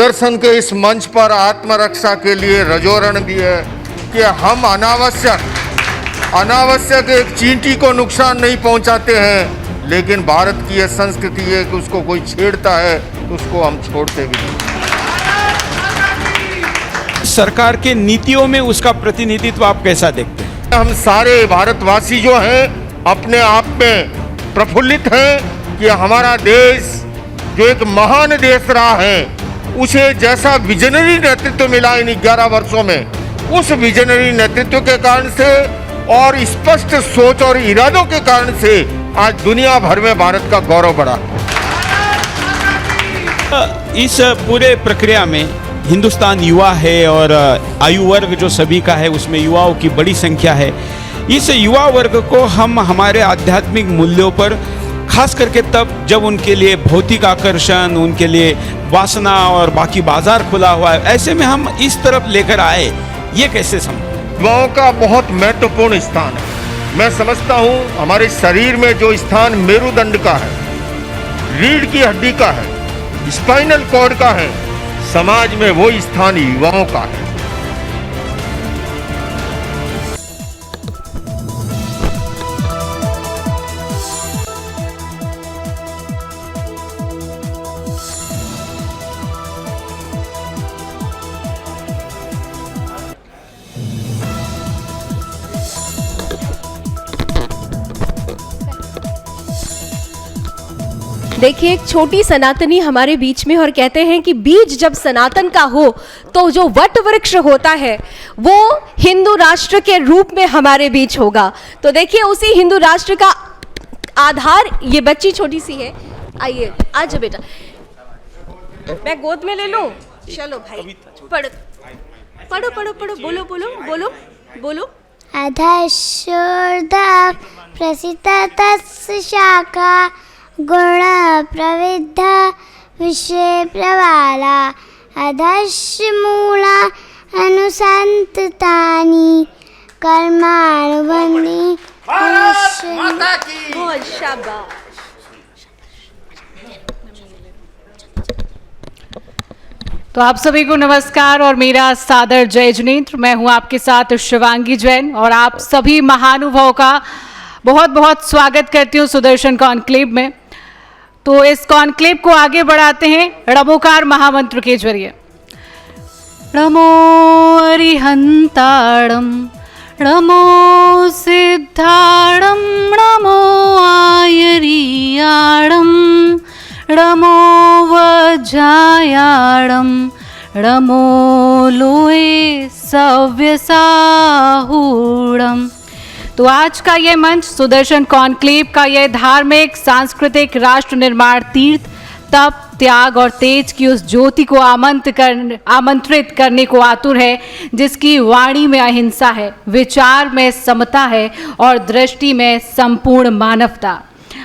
सुदर्शन के इस मंच पर आत्मरक्षा के लिए रजोरण भी है कि हम अनावश्यक एक चींटी को नुकसान नहीं पहुंचाते हैं, लेकिन भारत की यह संस्कृति है कि उसको कोई छेड़ता है तो उसको हम छोड़ते भी नहीं। सरकार के नीतियों में उसका प्रतिनिधित्व आप कैसा देखते हैं? हम सारे भारतवासी जो हैं अपने आप में प्रफुल्लित हैं कि हमारा देश जो एक महान देश रहा है, उसे जैसा विजनरी नेतृत्व मिला इन 11 वर्षों में, उस विजनरी नेतृत्व के कारण से और स्पष्ट सोच और इरादों के कारण से आज दुनिया भर में भारत का गौरव बढ़ा। इस पूरे प्रक्रिया में हिंदुस्तान युवा है और आयु वर्ग जो सभी का है उसमें युवाओं की बड़ी संख्या है। इस युवा वर्ग को हम हमारे आध्यात्मिक मूल्यों पर खास करके तब जब उनके लिए भौतिक आकर्षण, उनके लिए वासना और बाकी बाजार खुला हुआ है, ऐसे में हम इस तरफ लेकर आए, ये कैसे समझें? युवाओं का बहुत महत्वपूर्ण स्थान है। मैं समझता हूँ हमारे शरीर में जो स्थान मेरुदंड का है, रीढ़ की हड्डी का है, स्पाइनल कॉर्ड का है, समाज में वो स्थान युवाओं का है। देखिए, एक छोटी सनातनी हमारे बीच में और कहते हैं कि बीज जब सनातन का हो तो जो वट वृक्ष होता है वो हिंदू राष्ट्र के रूप में हमारे बीच होगा। तो देखिए, उसी हिंदू राष्ट्र का आधार ये बच्ची छोटी सी है। आइए, आज बेटा, मैं गोद में ले लूं? चलो भाई, पढ़ो पढ़ो पढ़ो पढ़ो, बोलो बोलो बोलो बोलो। अधशूर्धा प्रसिद्धतस्य शाखा गुण प्रविद्धा विषय प्रवाला अधस्य मूला अनुसंततानि कर्मानुबंधी। बहुत शाबाश। तो आप सभी को नमस्कार और मेरा सादर जय जिनेंद्र। मैं हूं आपके साथ शिवांगी जैन और आप सभी महानुभावों का बहुत बहुत स्वागत करती हूं सुदर्शन कॉन्क्लेव में। तो इस कॉन्क्लेव को आगे बढ़ाते हैं णमोकार महामंत्र के जरिए। नमो अरिहंताणं नमो सिद्धाणं नमो आयरीयाणं नमो वज्रायाणं नमो लोए सव्यसाहूणम्। तो आज का ये मंच सुदर्शन कॉन्क्लेव का ये धार्मिक सांस्कृतिक राष्ट्र निर्माण तीर्थ तप त्याग और तेज की उस ज्योति को आमंत्रित करने को आतुर है, जिसकी वाणी में अहिंसा है, विचार में समता है और दृष्टि में संपूर्ण मानवता।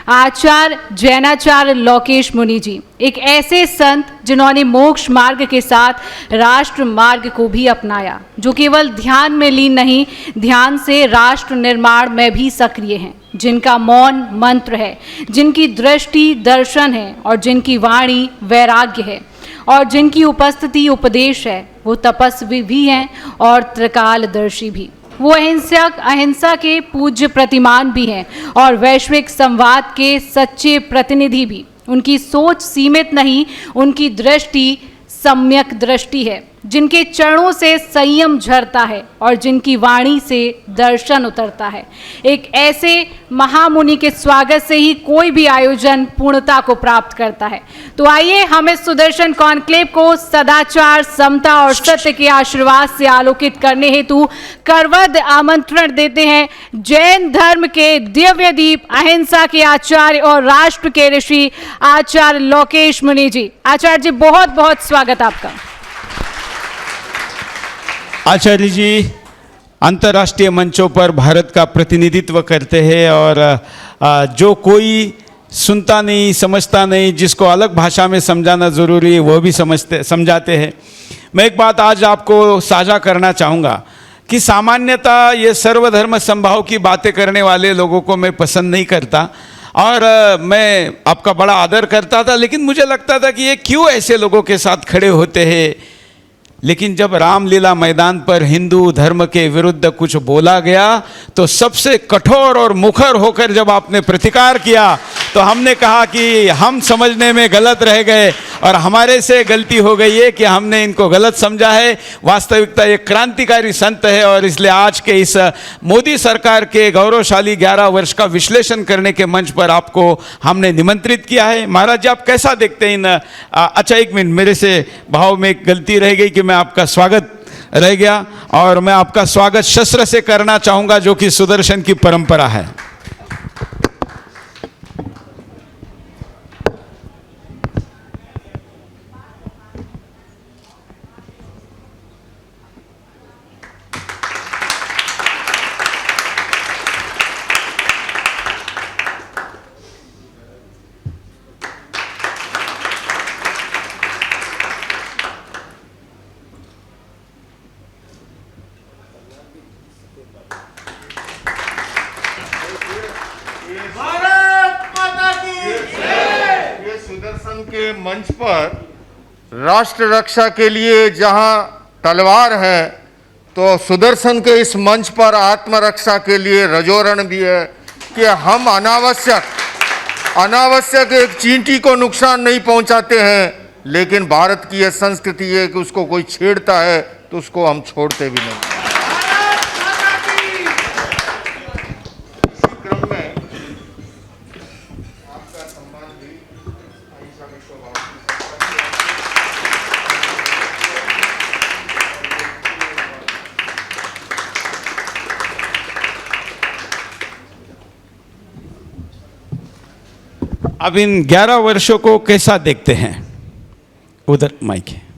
आचार्य जैनाचार्य लोकेश मुनि जी एक ऐसे संत जिन्होंने मोक्ष मार्ग के साथ राष्ट्र मार्ग को भी अपनाया, जो केवल ध्यान में लीन नहीं, ध्यान से राष्ट्र निर्माण में भी सक्रिय हैं, जिनका मौन मंत्र है, जिनकी दृष्टि दर्शन है और जिनकी वाणी वैराग्य है और जिनकी उपस्थिति उपदेश है। वो तपस्वी भी हैं और त्रिकालदर्शी भी। वो अहिंसा के पूज्य प्रतिमान भी हैं और वैश्विक संवाद के सच्चे प्रतिनिधि भी। उनकी सोच सीमित नहीं, उनकी दृष्टि सम्यक दृष्टि है, जिनके चरणों से संयम झरता है और जिनकी वाणी से दर्शन उतरता है। एक ऐसे महामुनि के स्वागत से ही कोई भी आयोजन पूर्णता को प्राप्त करता है। तो आइए हम इस सुदर्शन कॉन्क्लेव को सदाचार, समता और सत्य के आशीर्वाद से आलोकित करने हेतु करवद आमंत्रण देते हैं जैन धर्म के दिव्य दीप, अहिंसा के आचार्य और राष्ट्र के ऋषि आचार्य लोकेश मुनि जी। आचार्य जी, बहुत बहुत स्वागत आपका। आचार्य जी अंतर्राष्ट्रीय मंचों पर भारत का प्रतिनिधित्व करते हैं और जो कोई सुनता नहीं, समझता नहीं, जिसको अलग भाषा में समझाना ज़रूरी है वो भी समझाते हैं। मैं एक बात आज आपको साझा करना चाहूँगा कि सामान्यतः ये सर्वधर्म समभाव की बातें करने वाले लोगों को मैं पसंद नहीं करता। और मैं आपका बड़ा आदर करता था, लेकिन मुझे लगता था कि ये क्यों ऐसे लोगों के साथ खड़े होते हैं। लेकिन जब रामलीला मैदान पर हिंदू धर्म के विरुद्ध कुछ बोला गया तो सबसे कठोर और मुखर होकर जब आपने प्रतिकार किया तो हमने कहा कि हम समझने में गलत रह गए और हमारे से गलती हो गई है कि हमने इनको गलत समझा है। वास्तविकता ये क्रांतिकारी संत है और इसलिए आज के इस मोदी सरकार के गौरवशाली 11 वर्ष का विश्लेषण करने के मंच पर आपको हमने निमंत्रित किया है। महाराज जी, आप कैसा देखते हैं इन अच्छा, एक मिनट, मेरे से भाव में एक गलती रह गई कि मैं आपका स्वागत रह गया और मैं आपका स्वागत शस्त्र से करना चाहूंगा, जो कि सुदर्शन की परंपरा है। ये सुदर्शन के मंच पर राष्ट्र रक्षा के लिए जहां तलवार है, तो सुदर्शन के इस मंच पर आत्मरक्षा के लिए रजोरण भी है कि हम अनावश्यक एक चींटी को नुकसान नहीं पहुंचाते हैं। लेकिन भारत की यह संस्कृति है कि उसको कोई छेड़ता है तो उसको हम छोड़ते भी नहीं। इसी क्रम में आपका सम्मान भी अहिंसा में स्वभाव अब इन 11 वर्षों को कैसा देखते हैं? उधर माइक है।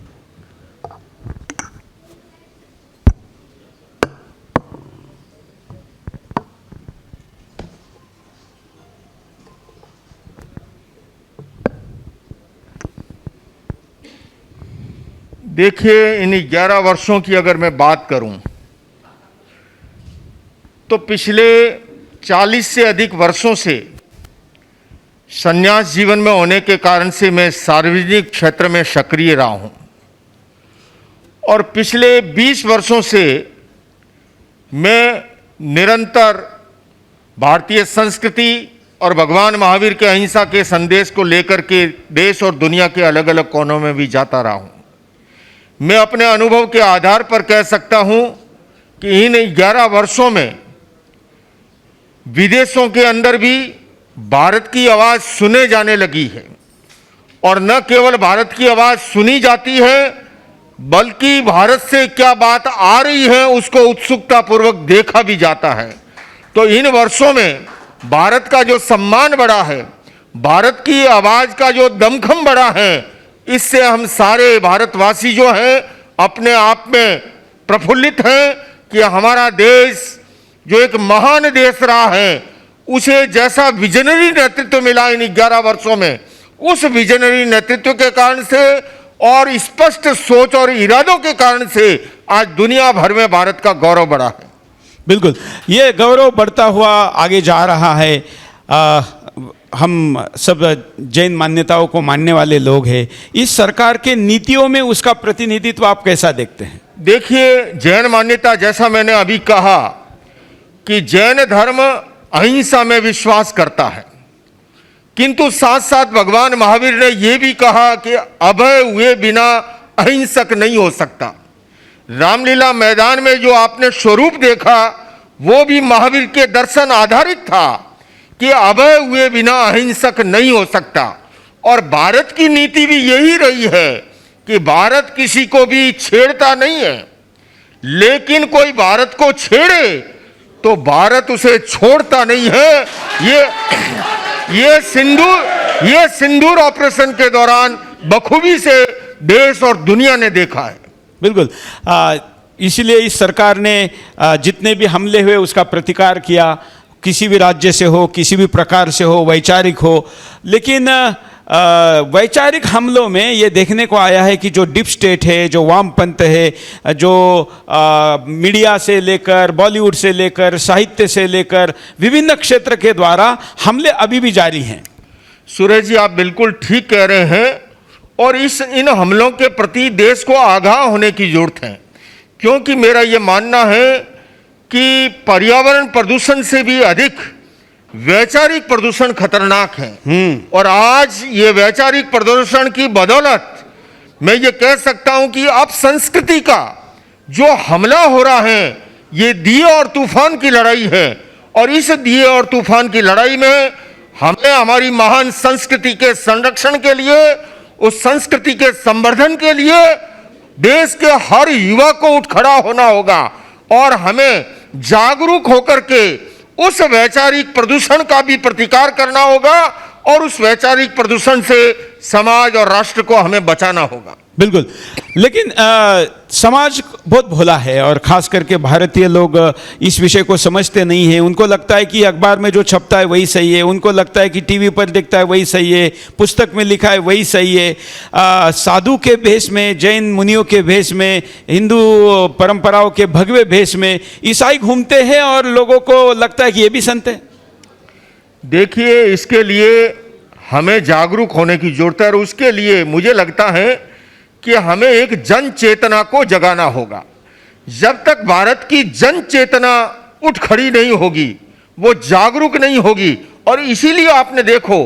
देखिए, इन 11 वर्षों की अगर मैं बात करूं तो पिछले 40 से अधिक वर्षों से संन्यास जीवन में होने के कारण से मैं सार्वजनिक क्षेत्र में सक्रिय रहा हूं और पिछले 20 वर्षों से मैं निरंतर भारतीय संस्कृति और भगवान महावीर के अहिंसा के संदेश को लेकर के देश और दुनिया के अलग अलग कोनों में भी जाता रहा हूं। मैं अपने अनुभव के आधार पर कह सकता हूं कि इन 11 वर्षों में विदेशों के अंदर भी भारत की आवाज़ सुने जाने लगी है और न केवल भारत की आवाज़ सुनी जाती है बल्कि भारत से क्या बात आ रही है उसको उत्सुकतापूर्वक देखा भी जाता है। तो इन वर्षों में भारत का जो सम्मान बढ़ा है, भारत की आवाज़ का जो दमखम बढ़ा है, इससे हम सारे भारतवासी जो हैं अपने आप में प्रफुल्लित हैं कि हमारा देश जो एक महान देश रहा है, उसे जैसा विजनरी नेतृत्व मिला इन 11 वर्षों में, उस विजनरी नेतृत्व के कारण से और स्पष्ट सोच और इरादों के कारण से आज दुनिया भर में भारत का गौरव बढ़ा है। बिल्कुल, ये गौरव बढ़ता हुआ आगे जा रहा है। हम सब जैन मान्यताओं को मानने वाले लोग हैं। इस सरकार के नीतियों में उसका प्रतिनिधित्व आप कैसा देखते हैं? देखिए, जैन मान्यता, जैसा मैंने अभी कहा कि जैन धर्म अहिंसा में विश्वास करता है, किंतु साथ साथ भगवान महावीर ने यह भी कहा कि अभय हुए बिना अहिंसक नहीं हो सकता। रामलीला मैदान में जो आपने स्वरूप देखा वो भी महावीर के दर्शन आधारित था कि अभय हुए बिना अहिंसक नहीं हो सकता। और भारत की नीति भी यही रही है कि भारत किसी को भी छेड़ता नहीं है, लेकिन कोई भारत को छेड़े तो भारत उसे छोड़ता नहीं है। ये सिंदूर ऑपरेशन के दौरान बखूबी से देश और दुनिया ने देखा है। बिल्कुल, इसलिए इस सरकार ने जितने भी हमले हुए उसका प्रतिकार किया, किसी भी राज्य से हो, किसी भी प्रकार से हो, वैचारिक हो। लेकिन वैचारिक हमलों में ये देखने को आया है कि जो डीप स्टेट है, जो वामपंथ है, जो मीडिया से लेकर, बॉलीवुड से लेकर, साहित्य से लेकर विभिन्न क्षेत्र के द्वारा हमले अभी भी जारी हैं। सुरेश जी, आप बिल्कुल ठीक कह रहे हैं और इन हमलों के प्रति देश को आगाह होने की जरूरत है, क्योंकि मेरा ये मानना है कि पर्यावरण प्रदूषण से भी अधिक वैचारिक प्रदूषण खतरनाक है। और आज ये वैचारिक प्रदूषण की बदौलत मैं ये कह सकता हूं कि अब संस्कृति का जो हमला हो रहा है ये दिए और तूफान की लड़ाई है, और इस दिए और तूफान की लड़ाई में हमें हमारी महान संस्कृति के संरक्षण के लिए, उस संस्कृति के संवर्धन के लिए देश के हर युवा को उठ खड़ा होना होगा और हमें जागरूक होकर के उस वैचारिक प्रदूषण का भी प्रतिकार करना होगा और उस वैचारिक प्रदूषण से समाज और राष्ट्र को हमें बचाना होगा। बिल्कुल, लेकिन समाज बहुत भोला है और खास करके भारतीय लोग इस विषय को समझते नहीं हैं। उनको लगता है कि अखबार में जो छपता है वही सही है, उनको लगता है कि टीवी पर दिखता है वही सही है, पुस्तक में लिखा है वही सही है। साधु के भेष में, जैन मुनियों के भेष में, हिंदू परंपराओं के भगवे भेष में ईसाई घूमते हैं और लोगों को लगता है कि ये भी संत है। देखिए, इसके लिए हमें जागरूक होने की जरूरत है और उसके लिए मुझे लगता है कि हमें एक जन चेतना को जगाना होगा। जब तक भारत की जन चेतना उठ खड़ी नहीं होगी, वो जागरूक नहीं होगी, और इसीलिए आपने देखो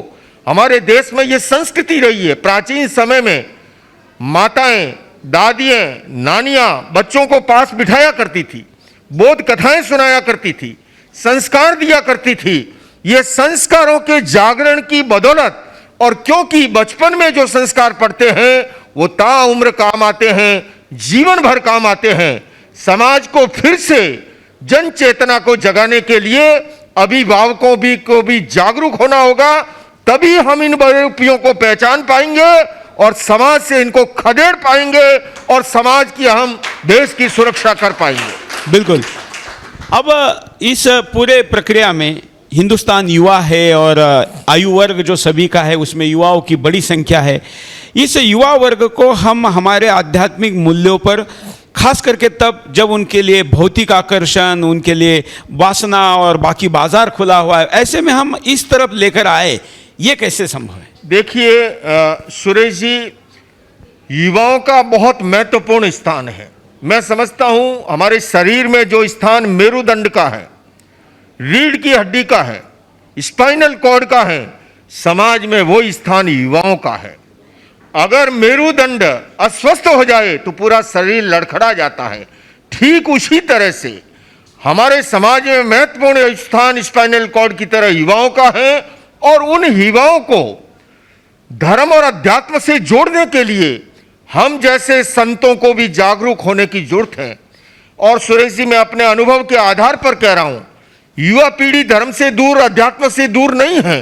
हमारे देश में ये संस्कृति रही है। प्राचीन समय में माताएं, दादियां, नानियां बच्चों को पास बिठाया करती थी, बोध कथाएं सुनाया करती थी, संस्कार दिया करती थी। ये संस्कारों के जागरण की बदौलत, और क्योंकि बचपन में जो संस्कार पढ़ते हैं वो ताउम्र काम आते हैं, जीवन भर काम आते हैं। समाज को फिर से जन चेतना को जगाने के लिए अभिभावकों को भी जागरूक होना होगा, तभी हम इन बहरूपियों को पहचान पाएंगे और समाज से इनको खदेड़ पाएंगे और समाज की, हम देश की सुरक्षा कर पाएंगे। बिल्कुल। अब इस पूरे प्रक्रिया में हिंदुस्तान युवा है और आयु वर्ग जो सभी का है उसमें युवाओं की बड़ी संख्या है। इस युवा वर्ग को हम हमारे आध्यात्मिक मूल्यों पर खास करके तब जब उनके लिए भौतिक आकर्षण, उनके लिए वासना और बाकी बाजार खुला हुआ है, ऐसे में हम इस तरफ लेकर आए, ये कैसे संभव है? देखिए सुरेश जी, युवाओं का बहुत महत्वपूर्ण स्थान है। मैं समझता हूं हमारे शरीर में जो स्थान मेरुदंड का है, रीढ़ की हड्डी का है, स्पाइनल कॉर्ड का है, समाज में वो स्थान युवाओं का है। अगर मेरुदंड अस्वस्थ हो जाए तो पूरा शरीर लड़खड़ा जाता है। ठीक उसी तरह से हमारे समाज में महत्वपूर्ण स्थान स्पाइनल कॉर्ड की तरह युवाओं का है, और उन युवाओं को धर्म और अध्यात्म से जोड़ने के लिए हम जैसे संतों को भी जागरूक होने की जरूरत है। और सुरेश जी, मैं अपने अनुभव के आधार पर कह रहा हूं, युवा पीढ़ी धर्म से दूर, अध्यात्म से दूर नहीं है,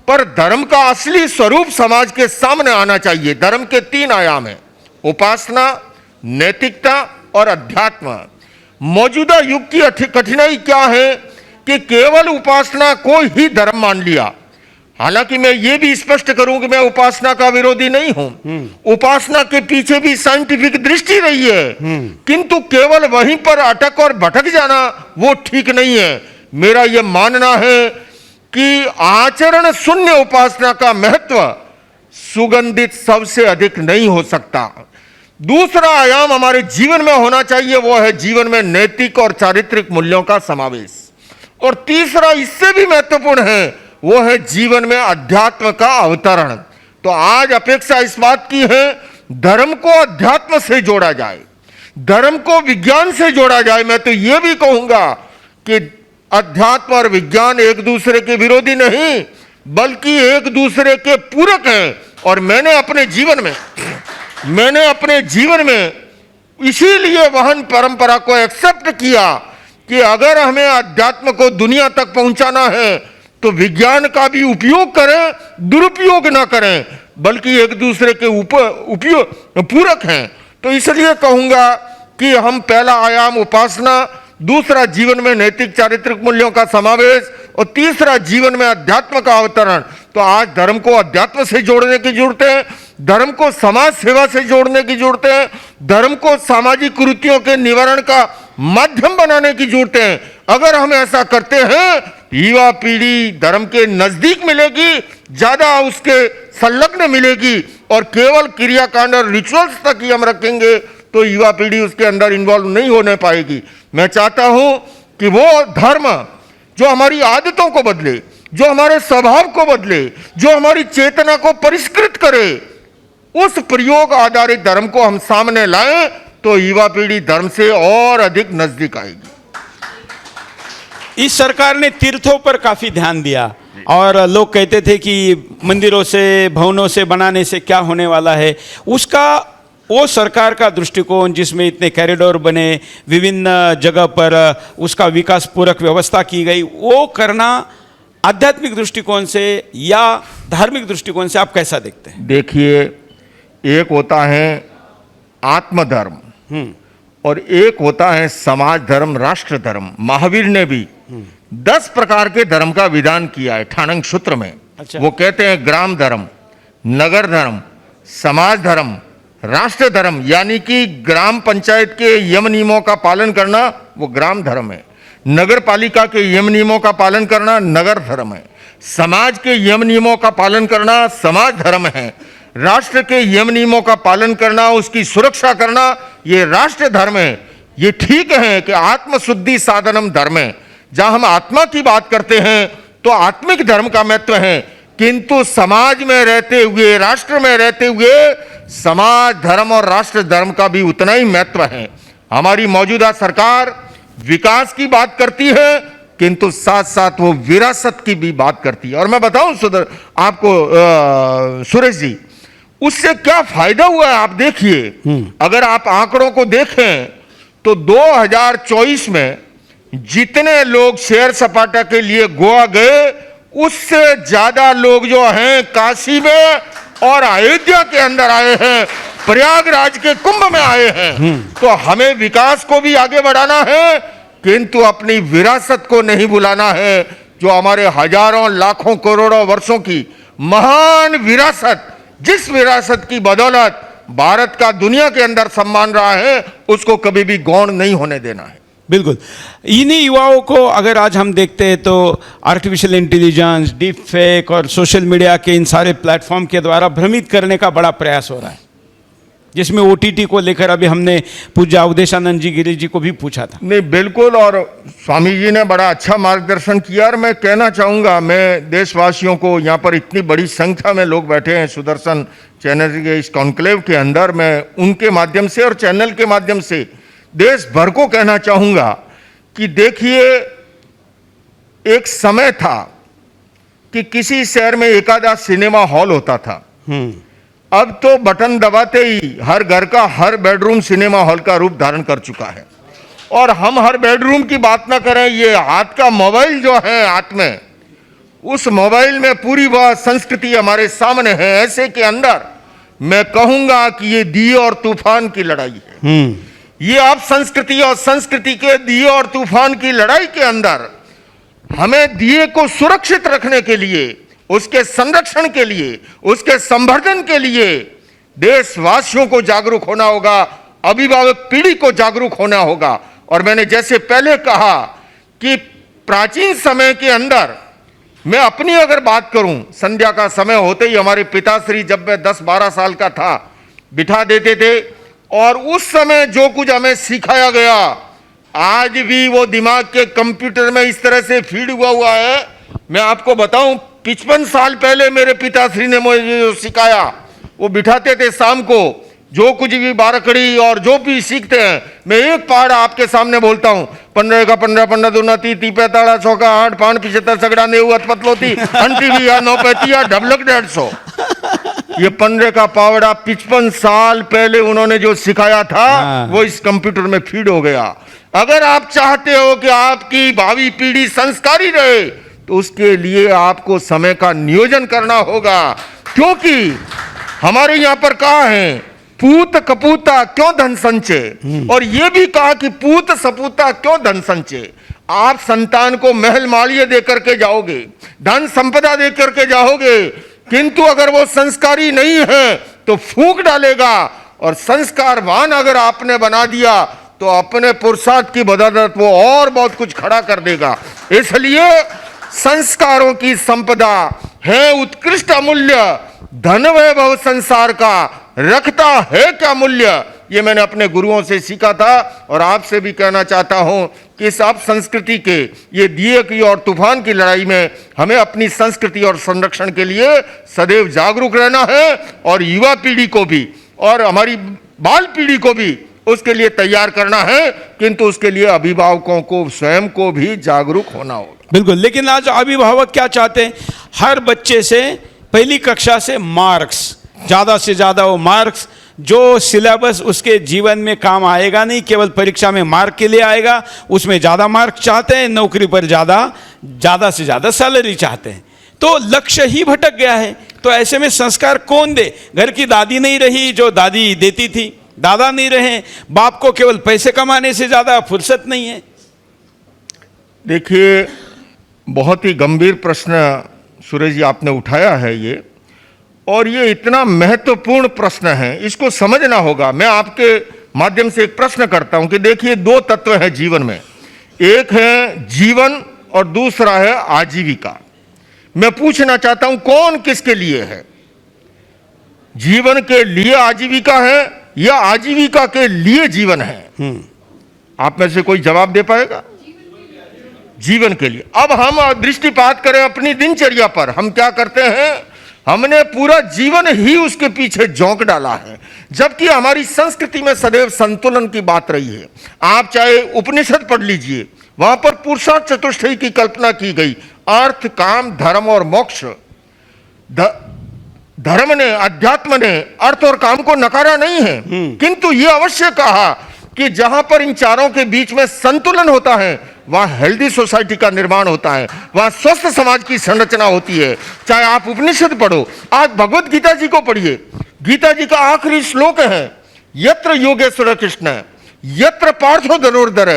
पर धर्म का असली स्वरूप समाज के सामने आना चाहिए। धर्म के 3 आयाम हैं, उपासना, नैतिकता और अध्यात्म। मौजूदा युग की कठिनाई क्या है कि केवल उपासना को ही धर्म मान लिया। हालांकि मैं ये भी स्पष्ट करूं कि मैं उपासना का विरोधी नहीं हूं, उपासना के पीछे भी साइंटिफिक दृष्टि रही है, किंतु केवल वहीं पर अटक और भटक जाना वो ठीक नहीं है। मेरा यह मानना है कि आचरण शून्य उपासना का महत्व सुगंधित सबसे अधिक नहीं हो सकता। दूसरा आयाम हमारे जीवन में होना चाहिए, वो है जीवन में नैतिक और चारित्रिक मूल्यों का समावेश। और तीसरा इससे भी महत्वपूर्ण है, वो है जीवन में अध्यात्म का अवतरण। तो आज अपेक्षा इस बात की है धर्म को अध्यात्म से जोड़ा जाए, धर्म को विज्ञान से जोड़ा जाए। मैं तो ये भी कहूंगा कि अध्यात्म और विज्ञान एक दूसरे के विरोधी नहीं, बल्कि एक दूसरे के पूरक हैं। और मैंने अपने जीवन में इसीलिए वहन परंपरा को एक्सेप्ट किया कि अगर हमें अध्यात्म को दुनिया तक पहुंचाना है तो विज्ञान का भी उपयोग करें, दुरुपयोग ना करें, बल्कि एक दूसरे के उपयोग पूरक हैं। तो इसलिए कहूंगा कि हम पहला आयाम उपासना, दूसरा जीवन में नैतिक चारित्रिक मूल्यों का समावेश, और तीसरा जीवन में अध्यात्म का अवतरण। तो आज धर्म को अध्यात्म से जोड़ने की जरूरत है, धर्म को समाज सेवा से जोड़ने की जरूरत है, धर्म को सामाजिक कुरीतियों के निवारण का माध्यम बनाने की जरूरत है। अगर हम ऐसा करते हैं, युवा पीढ़ी धर्म के नजदीक मिलेगी, ज्यादा उसके संलग्न मिलेगी, और केवल क्रियाकांड और रिचुअल्स तक ही हम रखेंगे तो युवा पीढ़ी उसके अंदर इन्वॉल्व नहीं होने पाएगी। मैं चाहता हूं कि वो धर्म जो हमारी आदतों को बदले, जो हमारे स्वभाव को बदले, जो हमारी चेतना को परिष्कृत करे, उस प्रयोग आधारित धर्म को हम सामने लाएं तो युवा पीढ़ी धर्म से और अधिक नजदीक आएगी। इस सरकार ने तीर्थों पर काफी ध्यान दिया, और लोग कहते थे कि मंदिरों से भवनों से बनाने से क्या होने वाला है। उसका वो सरकार का दृष्टिकोण जिसमें इतने कॉरिडोर बने, विभिन्न जगह पर उसका विकास पूरक व्यवस्था की गई, वो करना आध्यात्मिक दृष्टिकोण से या धार्मिक दृष्टिकोण से आप कैसा देखते हैं? देखिए, एक होता है आत्मधर्म और एक होता है समाज धर्म, राष्ट्र धर्म। महावीर ने भी 10 प्रकार के धर्म का विधान किया है ठाणंग सूत्र में। अच्छा। वो कहते हैं ग्राम धर्म, नगर धर्म, समाज धर्म, राष्ट्र धर्म, यानी कि ग्राम पंचायत के यम नियमों का पालन करना वो ग्राम धर्म है, नगर पालिका के यम नियमों का पालन करना नगर धर्म है, समाज के यम नियमों का पालन करना समाज धर्म है, राष्ट्र के यम नियमों का पालन करना, उसकी सुरक्षा करना ये राष्ट्र धर्म है। ये ठीक है कि आत्मशुद्धि साधनम धर्म है, जहां हम आत्मा की बात करते हैं तो आत्मिक धर्म का महत्व है, किंतु समाज में रहते हुए, राष्ट्र में रहते हुए समाज धर्म और राष्ट्र धर्म का भी उतना ही महत्व है। हमारी मौजूदा सरकार विकास की बात करती है, किंतु साथ साथ वो विरासत की भी बात करती है। और मैं बताऊं आपको सुरेश जी, उससे क्या फायदा हुआ है आप देखिए। अगर आप आंकड़ों को देखें तो 2024 में जितने लोग सैर सपाटा के लिए गोवा गए, उससे ज्यादा लोग जो हैं काशी में और अयोध्या के अंदर आए हैं, प्रयागराज के कुंभ में आए हैं। तो हमें विकास को भी आगे बढ़ाना है, किंतु अपनी विरासत को नहीं भुलाना है, जो हमारे हजारों लाखों करोड़ों वर्षों की महान विरासत, जिस विरासत की बदौलत भारत का दुनिया के अंदर सम्मान रहा है, उसको कभी भी गौण नहीं होने देना है। बिल्कुल। इन्हीं युवाओं को अगर आज हम देखते हैं तो आर्टिफिशियल इंटेलिजेंस, डीप फेक और सोशल मीडिया के इन सारे प्लेटफॉर्म के द्वारा भ्रमित करने का बड़ा प्रयास हो रहा है, जिसमें OTT को लेकर अभी हमने पूज्य अवधेशानंद जी गिरी जी को भी पूछा था। नहीं, बिल्कुल, और स्वामी जी ने बड़ा अच्छा मार्गदर्शन किया। और मैं कहना चाहूँगा, मैं देशवासियों को, यहाँ पर इतनी बड़ी संख्या में लोग बैठे हैं सुदर्शन चैनल के इस कॉन्क्लेव के अंदर, मैं उनके माध्यम से और चैनल के माध्यम से देश भर को कहना चाहूँगा कि देखिए, एक समय था कि किसी शहर में एक आधा सिनेमा हॉल होता था। अब तो बटन दबाते ही हर घर का हर बेडरूम सिनेमा हॉल का रूप धारण कर चुका है। और हम हर बेडरूम की बात ना करें, ये हाथ का मोबाइल जो है हाथ में, उस मोबाइल में पूरी वह संस्कृति हमारे सामने है। ऐसे के अंदर मैं कहूंगा कि ये दिए और तूफान की लड़ाई है। ये आप संस्कृति और संस्कृति के दिए और तूफान की लड़ाई के अंदर हमें दिए को सुरक्षित रखने के लिए, उसके संरक्षण के लिए, उसके संवर्धन के लिए देशवासियों को जागरूक होना होगा, अभिभावक पीढ़ी को जागरूक होना होगा। और मैंने जैसे पहले कहा कि प्राचीन समय के अंदर, मैं अपनी अगर बात करूं, संध्या का समय होते ही हमारे पिताश्री, जब मैं 10-12 साल का था, बिठा देते थे और उस समय जो कुछ हमें सिखाया गया, आज भी वो दिमाग के कंप्यूटर में इस तरह से फीड हुआ है। मैं आपको बताऊं, 55 साल पहले मेरे पिताश्री ने मुझे जो सिखाया, वो बिठाते थे शाम को, जो कुछ भी बारकड़ी और जो भी सीखते हैं, मैं एक पहाड़ आपके सामने बोलता हूँ, 15 का 15, 15 दूना 30, 30 पैताड़ा 100 का 8, 5 75 सगड़ा नेऊ अतपतलोती अंटी भी 9 पैतिया ढबलक 150। ये 15 का पावड़ा 55 साल पहले उन्होंने जो सिखाया था, वो इस कंप्यूटर में फीड हो गया। अगर आप चाहते हो कि आपकी भावी पीढ़ी संस्कारी रहे, तो उसके लिए आपको समय का नियोजन करना होगा। क्योंकि हमारे यहाँ पर कहा है पूत कपूता क्यों धन संचय, और ये भी कहा कि पूत सपूता क्यों धन संचय। आप संतान को महल मालिये दे करके जाओगे, धन संपदा दे करके जाओगे, किंतु अगर वो संस्कारी नहीं है तो फूंक डालेगा, और संस्कारवान अगर आपने बना दिया तो अपने पुरुषार्थ की बदौलत वो और बहुत कुछ खड़ा कर देगा। इसलिए संस्कारों की संपदा है उत्कृष्ट अमूल्य, धन वैभव संसार का रखता है क्या मूल्य। ये मैंने अपने गुरुओं से सीखा था और आपसे भी कहना चाहता हूं कि इस अब संस्कृति के ये दिए की और तूफान की लड़ाई में हमें अपनी संस्कृति और संरक्षण के लिए सदैव जागरूक रहना है, और युवा पीढ़ी को भी और हमारी बाल पीढ़ी को भी उसके लिए तैयार करना है, किंतु उसके लिए अभिभावकों को स्वयं को भी जागरूक होना होगा। बिल्कुल, लेकिन आज अभिभावक क्या चाहते हैं, हर बच्चे से पहली कक्षा से मार्क्स, ज़्यादा से ज़्यादा वो मार्क्स, जो सिलेबस उसके जीवन में काम आएगा नहीं, केवल परीक्षा में मार्क के लिए आएगा, उसमें ज़्यादा मार्क चाहते हैं, नौकरी पर ज़्यादा से ज़्यादा सैलरी चाहते हैं, तो लक्ष्य ही भटक गया है। तो ऐसे में संस्कार कौन दे? घर की दादी नहीं रही जो दादी देती थी, दादा नहीं रहे, बाप को केवल पैसे कमाने से ज़्यादा फुर्सत नहीं है। देखिए, बहुत ही गंभीर प्रश्न सुरेश जी आपने उठाया है ये, और ये इतना महत्वपूर्ण प्रश्न है, इसको समझना होगा। मैं आपके माध्यम से एक प्रश्न करता हूं कि देखिए, दो तत्व हैं जीवन में, एक है जीवन और दूसरा है आजीविका। मैं पूछना चाहता हूं कौन किसके लिए है? जीवन के लिए आजीविका है या आजीविका के लिए जीवन है? आप में से कोई जवाब दे पाएगा? जीवन के लिए। अब हम दृष्टिपात करें अपनी दिनचर्या पर, हम क्या करते हैं, हमने पूरा जीवन ही उसके पीछे झोंक डाला है, जबकि हमारी संस्कृति में सदैव संतुलन की बात रही है। आप चाहे उपनिषद पढ़ लीजिए, वहां पर पुरुषार्थ चतुष्टय की कल्पना की गई, अर्थ, काम, धर्म और मोक्ष। धर्म ने, अध्यात्म ने अर्थ और काम को नकारा नहीं है, किंतु यह अवश्य कहा कि जहां पर इन चारों के बीच में संतुलन होता है वहां हेल्दी सोसाइटी का निर्माण होता है, वहां स्वस्थ समाज की संरचना होती है। चाहे आप उपनिषद पढ़ो, आज भगवत गीता जी को पढ़िए, गीता जी का आखिरी श्लोक है, यत्र योगेश्वर कृष्ण यत्र पार्थो धनुर्धर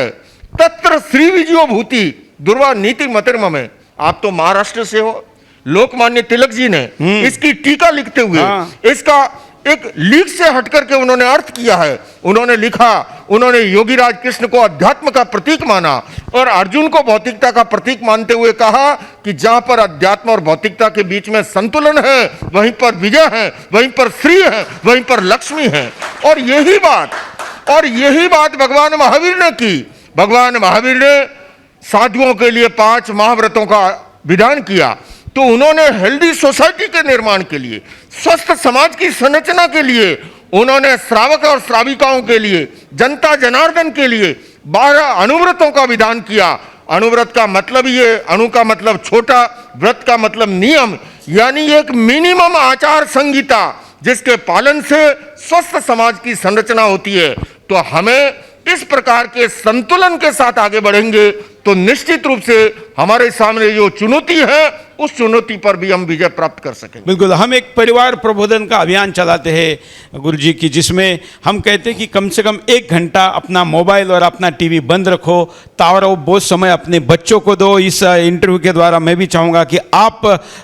तत्र श्री विजयो भूति दुर्वा नीति मतिर्मम है। आप तो महाराष्ट्र से हो, लोकमान्य तिलक जी ने इसकी टीका लिखते हुए इसका एक लीक से हटकर के उन्होंने अर्थ किया है। उन्होंने लिखा, उन्होंने योगीराज कृष्ण को अध्यात्म का प्रतीक माना और अर्जुन को भौतिकता का प्रतीक मानते हुए कहा कि जहां पर अध्यात्म और भौतिकता के बीच में संतुलन है वहीं पर विजय है, वहीं पर श्री है, वहीं पर लक्ष्मी है। और यही बात भगवान महावीर ने की। भगवान महावीर ने साधुओं के लिए 5 महाव्रतों का विधान किया, तो उन्होंने हेल्दी सोसाइटी के निर्माण के लिए, स्वस्थ समाज की संरचना के लिए, उन्होंने श्रावक और श्राविकाओं के लिए, जनता जनार्दन के लिए 12 अनुव्रतों का विधान किया। अनुव्रत का मतलब ये, अणु का मतलब छोटा, व्रत का मतलब नियम, यानी एक मिनिमम आचार संहिता जिसके पालन से स्वस्थ समाज की संरचना होती है। तो हमें इस प्रकार के संतुलन के साथ आगे बढ़ेंगे तो निश्चित रूप से हमारे सामने जो चुनौती है उस चुनौती पर भी हम विजय प्राप्त कर सकेंगे। बिल्कुल, हम एक परिवार प्रबोधन का अभियान चलाते हैं गुरुजी की, जिसमें हम कहते हैं कि कम से कम 1 घंटा अपना मोबाइल और अपना टीवी बंद रखो, तावरो बहुत समय अपने बच्चों को दो। इस इंटरव्यू के द्वारा मैं भी चाहूँगा कि आप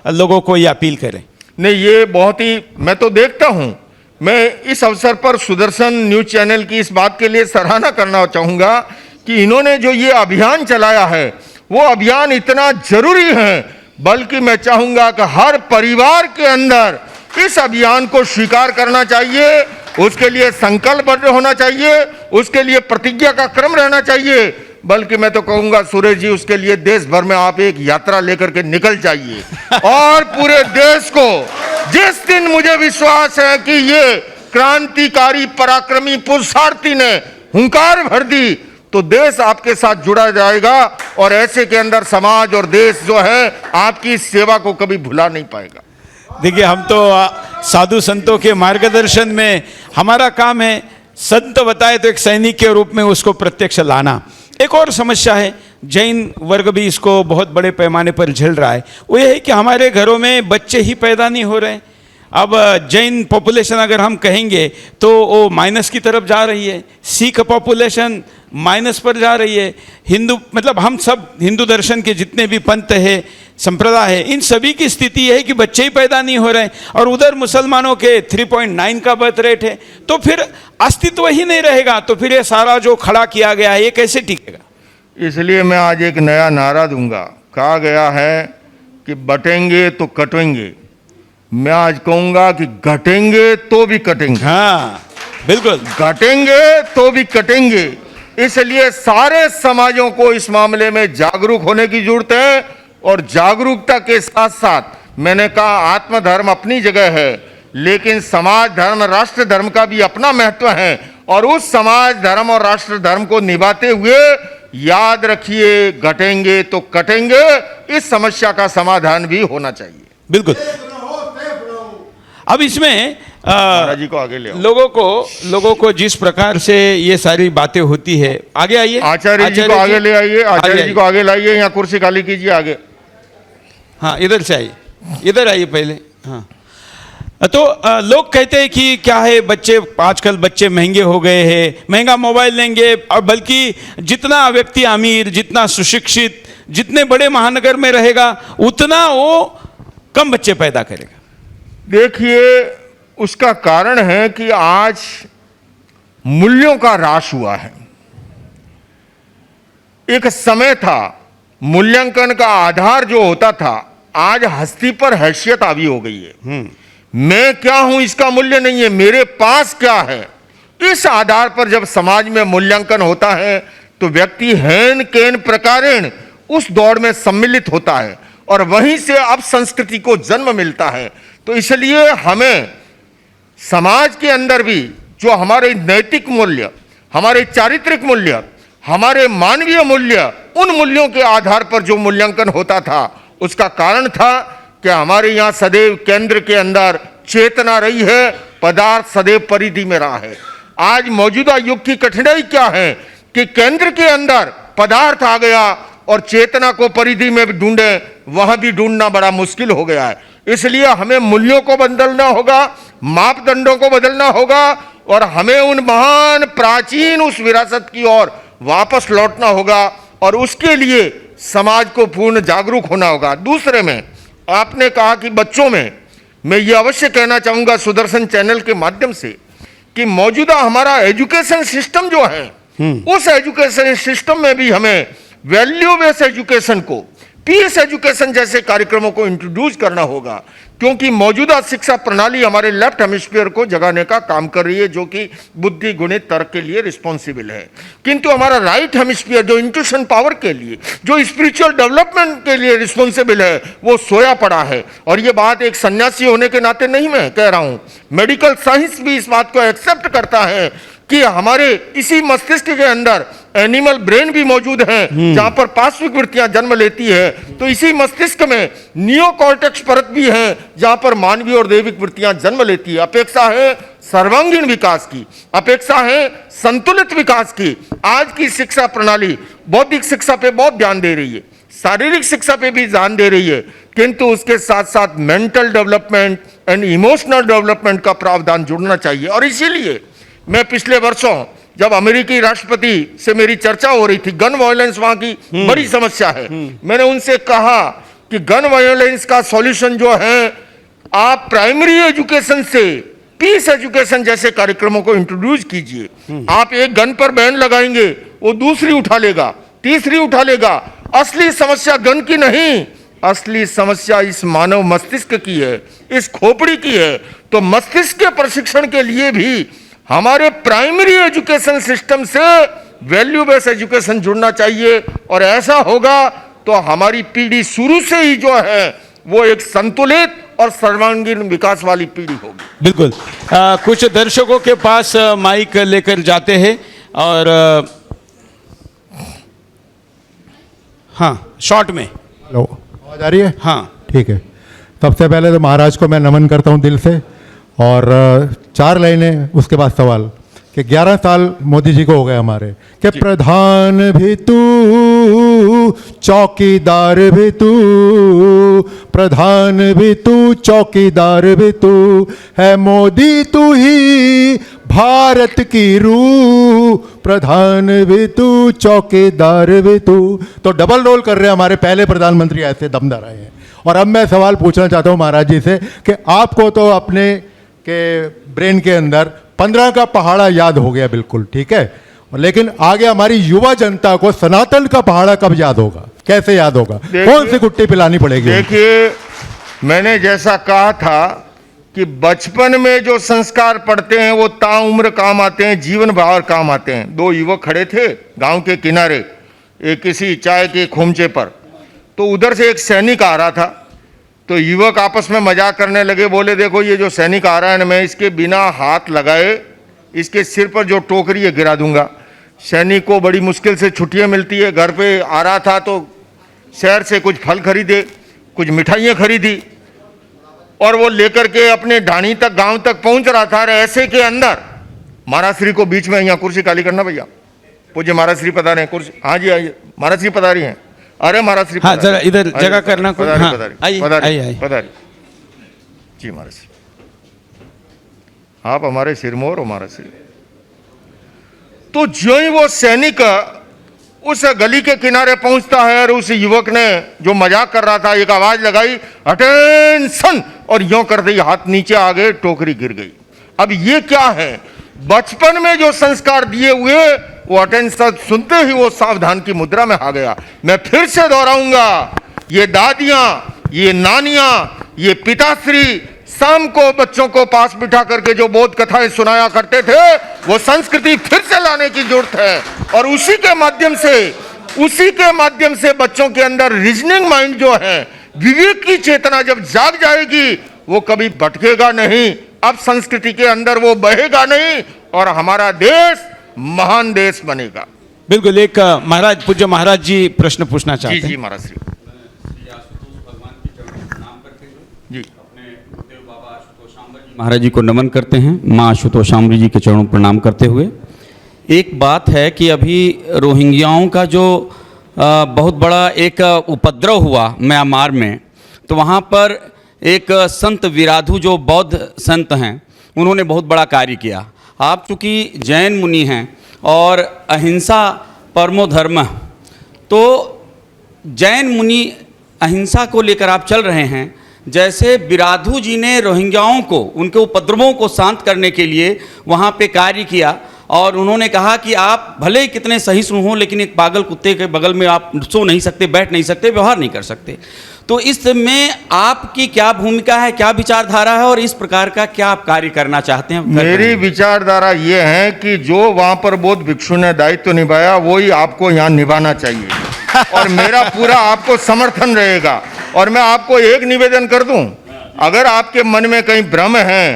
लोगों को ये अपील करें। नहीं, ये बहुत ही, मैं तो देखता हूँ, मैं इस अवसर पर सुदर्शन न्यूज चैनल की इस बात के लिए सराहना करना चाहूँगा कि इन्होंने जो ये अभियान चलाया है वो अभियान इतना जरूरी है, बल्कि मैं चाहूँगा कि हर परिवार के अंदर इस अभियान को स्वीकार करना चाहिए, उसके लिए संकल्पबद्ध होना चाहिए, उसके लिए प्रतिज्ञा का क्रम रहना चाहिए। बल्कि मैं तो कहूँगा सुरेश जी, उसके लिए देश भर में आप एक यात्रा लेकर के निकल जाइए और पूरे देश को, जिस दिन मुझे विश्वास है कि ये क्रांतिकारी पराक्रमी पुरुषार्थी ने हुंकार भर दी, तो देश आपके साथ जुड़ा जाएगा और ऐसे के अंदर समाज और देश जो है आपकी इस सेवा को कभी भुला नहीं पाएगा। देखिए, हम तो साधु संतों के मार्गदर्शन में हमारा काम है, संत बताए तो एक सैनिक के रूप में उसको प्रत्यक्ष लाना। एक और समस्या है, जैन वर्ग भी इसको बहुत बड़े पैमाने पर झेल रहा है, वो ये है कि हमारे घरों में बच्चे ही पैदा नहीं हो रहे। अब जैन पॉपुलेशन अगर हम कहेंगे तो वो माइनस की तरफ जा रही है, सिख पॉपुलेशन माइनस पर जा रही है, हिंदू मतलब हम सब हिंदू दर्शन के जितने भी पंथ है, संप्रदाय है, इन सभी की स्थिति है कि बच्चे ही पैदा नहीं हो रहे, और उधर मुसलमानों के 3.9 का बर्थ रेट है, तो फिर अस्तित्व ही नहीं रहेगा। तो फिर ये सारा जो खड़ा किया गया है ये कैसे टिकेगा? इसलिए मैं आज एक नया नारा दूंगा। कहा गया है कि बटेंगे तो कटेंगे, मैं आज कहूंगा कि घटेंगे तो भी कटेंगे। हाँ बिल्कुल, घटेंगे तो भी कटेंगे। इसलिए सारे समाजों को इस मामले में जागरूक होने की जरूरत है, और जागरूकता के साथ साथ मैंने कहा आत्मधर्म अपनी जगह है, लेकिन समाज धर्म राष्ट्र धर्म का भी अपना महत्व है, और उस समाज धर्म और राष्ट्र धर्म को निभाते हुए याद रखिए घटेंगे तो कटेंगे, इस समस्या का समाधान भी होना चाहिए। बिल्कुल। अब इसमें महाराज जी को आगे ले आओ। लोगों को जिस प्रकार से ये सारी बातें होती है, आगे आइए, आचार्य जी को आगे ले आइए, आचार्य जी को आगे लाइए, यहाँ कुर्सी खाली कीजिए आगे। हाँ इधर से आइए, इधर आइए पहले। हाँ तो लोग कहते हैं कि क्या है, बच्चे आजकल बच्चे महंगे हो गए हैं, महंगा मोबाइल लेंगे, और बल्कि जितना व्यक्ति अमीर, जितना सुशिक्षित, जितने बड़े महानगर में रहेगा उतना वो कम बच्चे पैदा करेगा। देखिए उसका कारण है कि आज मूल्यों का ह्रास हुआ है। एक समय था मूल्यांकन का आधार जो होता था, आज हस्ती पर हैसियत हावी हो गई है। मैं क्या हूं इसका मूल्य नहीं है, मेरे पास क्या है, इस आधार पर जब समाज में मूल्यांकन होता है तो व्यक्ति हेन केन प्रकारेण उस दौड़ में सम्मिलित होता है, और वहीं से अब संस्कृति को जन्म मिलता है। तो इसलिए हमें समाज के अंदर भी जो हमारे नैतिक मूल्य, हमारे चारित्रिक मूल्य, हमारे मानवीय मूल्य, उन मूल्यों के आधार पर जो मूल्यांकन होता था, उसका कारण था कि हमारे यहाँ सदैव केंद्र के अंदर चेतना रही है, पदार्थ सदैव परिधि में रहा है। आज मौजूदा युग की कठिनाई क्या है कि केंद्र के अंदर पदार्थ आ गया और चेतना को परिधि में भी ढूंढे, वहां भी ढूंढना बड़ा मुश्किल हो गया है। इसलिए हमें मूल्यों को बदलना होगा, मापदंडों को बदलना होगा, और हमें उन महान प्राचीन उस विरासत की ओर वापस लौटना होगा, और उसके लिए समाज को पूर्ण जागरूक होना होगा। दूसरे में आपने कहा कि बच्चों में, मैं ये अवश्य कहना चाहूंगा सुदर्शन चैनल के माध्यम से कि मौजूदा हमारा एजुकेशन सिस्टम जो है, उस एजुकेशन सिस्टम में भी हमें वैल्यू बेस्ड एजुकेशन को, पीस एजुकेशन जैसे कार्यक्रमों को इंट्रोड्यूस करना होगा, क्योंकि मौजूदा शिक्षा प्रणाली हमारे लेफ्ट हेमिस्फीयर को जगाने का काम कर रही है, जो कि बुद्धि गुणित तर्क के लिए रिस्पॉन्सिबल है। किंतु हमारा राइट हेमिस्फीयर जो इंट्यूशन पावर के लिए, जो स्पिरिचुअल डेवलपमेंट के लिए रिस्पॉन्सिबल है, वो सोया पड़ा है। और ये बात एक सन्यासी होने के नाते नहीं मैं कह रहा हूं, मेडिकल साइंस भी इस बात को एक्सेप्ट करता है कि हमारे इसी मस्तिष्क के अंदर एनिमल ब्रेन भी मौजूद है, जहां पर पार्श्विक वृत्तियां जन्म लेती है। तो इसी मस्तिष्क में नियोकॉर्टेक्स परत भी है, जहां पर मानवीय और दैविक वृत्तियां जन्म लेती है। अपेक्षा है सर्वांगीण विकास की, अपेक्षा है संतुलित विकास की। आज की शिक्षा प्रणाली बौद्धिक शिक्षा पे बहुत ध्यान दे रही है, शारीरिक शिक्षा पे भी ध्यान दे रही है, किंतु उसके साथ साथ mental development and emotional development का प्रावधान जुड़ना चाहिए। और इसीलिए मैं पिछले वर्षों जब अमेरिकी राष्ट्रपति से मेरी चर्चा हो रही थी, गन वायलेंस वहां की बड़ी समस्या है, मैंने उनसे कहा कि गन वायलेंस का सॉल्यूशन जो है, आप प्राइमरी एजुकेशन से पीस एजुकेशन जैसे कार्यक्रमों को इंट्रोड्यूस कीजिए। आप एक गन पर बैन लगाएंगे, वो दूसरी उठा लेगा, तीसरी उठा लेगा। असली समस्या गन की नहीं, असली समस्या इस मानव मस्तिष्क की है, इस खोपड़ी की है। तो मस्तिष्क के प्रशिक्षण के लिए भी हमारे प्राइमरी एजुकेशन सिस्टम से वैल्यू बेस्ड एजुकेशन जुड़ना चाहिए, और ऐसा होगा तो हमारी पीढ़ी शुरू से ही जो है वो एक संतुलित और सर्वांगीण विकास वाली पीढ़ी होगी। बिल्कुल। कुछ दर्शकों के पास माइक लेकर जाते हैं, और हाँ शॉर्ट में। हेलो, आवाज आ रही है? हाँ ठीक है। सबसे पहले तो महाराज को मैं नमन करता हूँ दिल से, और 4 लाइनें उसके बाद सवाल कि 11 साल मोदी जी को हो गए हमारे, कि प्रधान भी तू, चौकीदार भी तू, प्रधान भी तू, चौकीदार भी तू, है मोदी तू ही भारत की रूह, प्रधान भी तू, चौकीदार भी तू। तो डबल रोल कर रहे हैं हमारे पहले प्रधानमंत्री, ऐसे दमदार आए हैं। और अब मैं सवाल पूछना चाहता हूं महाराज जी से कि आपको तो अपने के ब्रेन के अंदर 15 का पहाड़ा याद हो गया बिल्कुल, ठीक है, लेकिन आगे हमारी युवा जनता को सनातन का पहाड़ा कब याद होगा, कैसे याद होगा, कौन सी गुट्टी पिलानी पड़ेगी? देखिए, मैंने जैसा कहा था कि बचपन में जो संस्कार पढ़ते हैं वो ताउम्र काम आते हैं, जीवन भर काम आते हैं। दो युवक खड़े थे गांव के किनारे एक किसी चाय के खोमचे पर, तो उधर से एक सैनिक आ रहा था। तो युवक आपस में मजाक करने लगे, बोले देखो ये जो सैनिक आ रहा है ना, मैं इसके बिना हाथ लगाए इसके सिर पर जो टोकरी है गिरा दूंगा। सैनिक को बड़ी मुश्किल से छुट्टियां मिलती है, घर पे आ रहा था तो शहर से कुछ फल खरीदे, कुछ मिठाइयाँ खरीदी और वो लेकर के अपने ढाणी तक गांव तक पहुंच रहा था। ऐसे के अंदर महाराज श्री को बीच में, यहाँ कुर्सी खाली करना भैया, पूज्य महाराज श्री पधारे हैं, कुर्सी, हाँ जी आइए, महाराज श्री पधारी हैं। अरे महाराज श्री, हाँ जरा इधर जगह करना, पधारी हाँ, पधारी आइए, पधारी आइए, आइए। पधारी जी महाराज श्री, आप हमारे सिरमौर हो महाराज श्री। तो जो ही वो सैनिक उस गली के किनारे पहुंचता है और उस युवक ने जो मजाक कर रहा था एक आवाज लगाई, अटेंशन, और यूं करते ही हाथ नीचे आ गए, टोकरी गिर गई। अब ये क्या है, बचपन में जो संस्कार दिए हुए वो अटेंशन सुनते ही वो सावधान की मुद्रा में आ गया। मैं फिर से दोहराऊंगा, ये दादियां, ये नानियां, ये पिताश्री शाम को बच्चों को पास बिठा करके जो बोध कथाएं सुनाया करते थे, वो संस्कृति फिर से लाने की जरूरत है। और उसी के माध्यम से बच्चों के अंदर रीजनिंग माइंड जो है, विवेक की चेतना जब जाग जाएगी, वो कभी भटकेगा नहीं, अब संस्कृति के अंदर वो बहेगा नहीं और हमारा देश महान देश बनेगा। बिल्कुल। एक महाराज, पूज्य महाराज जी प्रश्न पूछना जी चाहते जी हैं। महाराज श्री जी। महाराज जी को नमन करते हैं, माँ आशुतोष शामरी जी के चरणों पर प्रणाम करते हुए। एक बात है कि अभी रोहिंग्याओं का जो बहुत बड़ा एक उपद्रव हुआ म्यांमार में, तो वहाँ पर एक संत विराधु जो बौद्ध संत हैं, उन्होंने बहुत बड़ा कार्य किया। आप चूँकि जैन मुनि हैं और अहिंसा परमो धर्म, तो जैन मुनि अहिंसा को लेकर आप चल रहे हैं। जैसे विराधु जी ने रोहिंग्याओं को, उनके उपद्रवों को शांत करने के लिए वहाँ पे कार्य किया और उन्होंने कहा कि आप भले ही कितने सहिष्णु हों, लेकिन एक पागल कुत्ते के बगल में आप सो नहीं सकते, बैठ नहीं सकते, व्यवहार नहीं कर सकते। तो इसमें आपकी क्या भूमिका है, क्या विचारधारा है और इस प्रकार का क्या आप कार्य करना चाहते हैं? मेरी विचारधारा ये है कि जो वहां पर बौद्ध भिक्षु ने दायित्व निभाया, वही आपको यहाँ निभाना चाहिए और मेरा पूरा आपको समर्थन रहेगा। और मैं आपको एक निवेदन कर दूं, अगर आपके मन में कहीं भ्रम है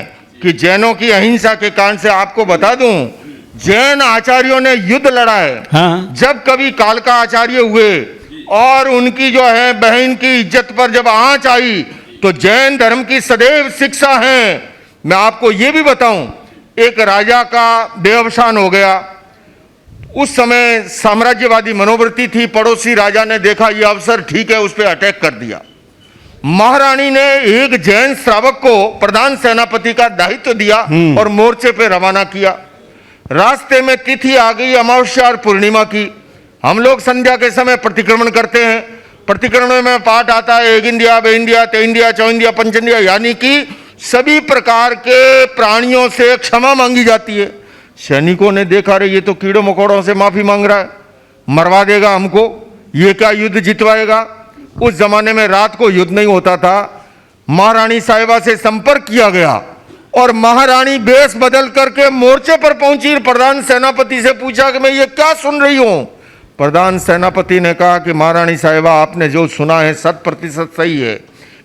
कि जैनों की अहिंसा के कारण से, आपको बता दूं, जैन आचार्यों ने युद्ध लड़ा है। हाँ। जब कभी कालका आचार्य हुए और उनकी जो है बहन की इज्जत पर जब आंच आई, तो जैन धर्म की सदैव शिक्षा है। मैं आपको यह भी बताऊं, एक राजा का देहावसान हो गया, उस समय साम्राज्यवादी मनोवृत्ति थी, पड़ोसी राजा ने देखा यह अवसर ठीक है, उस पर अटैक कर दिया। महारानी ने एक जैन श्रावक को प्रधान सेनापति का दायित्व दिया और मोर्चे पे रवाना किया। रास्ते में तिथि आ गई अमावस्या और पूर्णिमा की। हम लोग संध्या के समय प्रतिक्रमण करते हैं। प्रतिक्रमण में पाठ आता है एक इंडिया, बे इंडिया, ते इंडिया, चौ इंडिया, पंच इंडिया, यानी कि सभी प्रकार के प्राणियों से क्षमा मांगी जाती है। सैनिकों ने देखा, रे ये तो कीड़ों मकोड़ों से माफी मांग रहा है, मरवा देगा हमको, ये क्या युद्ध जितवाएगा। उस जमाने में रात को युद्ध नहीं होता था। महारानी साहिबा से संपर्क किया गया और महारानी बेस बदल करके मोर्चे पर पहुंची। प्रधान सेनापति से पूछा कि मैं ये क्या सुन रही हूं। प्रधान सेनापति ने कहा कि महारानी साहिबा, आपने जो सुना है 100% सही है।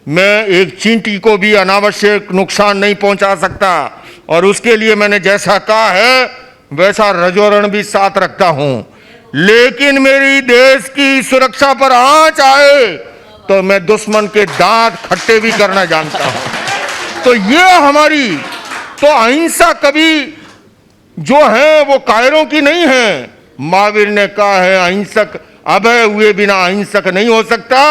मैं एक चींटी को भी अनावश्यक नुकसान नहीं पहुंचा सकता और उसके लिए मैंने जैसा कहा है वैसा रजोरण भी साथ रखता हूं, लेकिन मेरी देश की सुरक्षा पर आंच आए तो मैं दुश्मन के दांत खट्टे भी करना जानता हूं। तो ये हमारी तो अहिंसा कभी जो है वो कायरों की नहीं है। महावीर ने कहा है अहिंसक अभय हुए बिना अहिंसक नहीं हो सकता।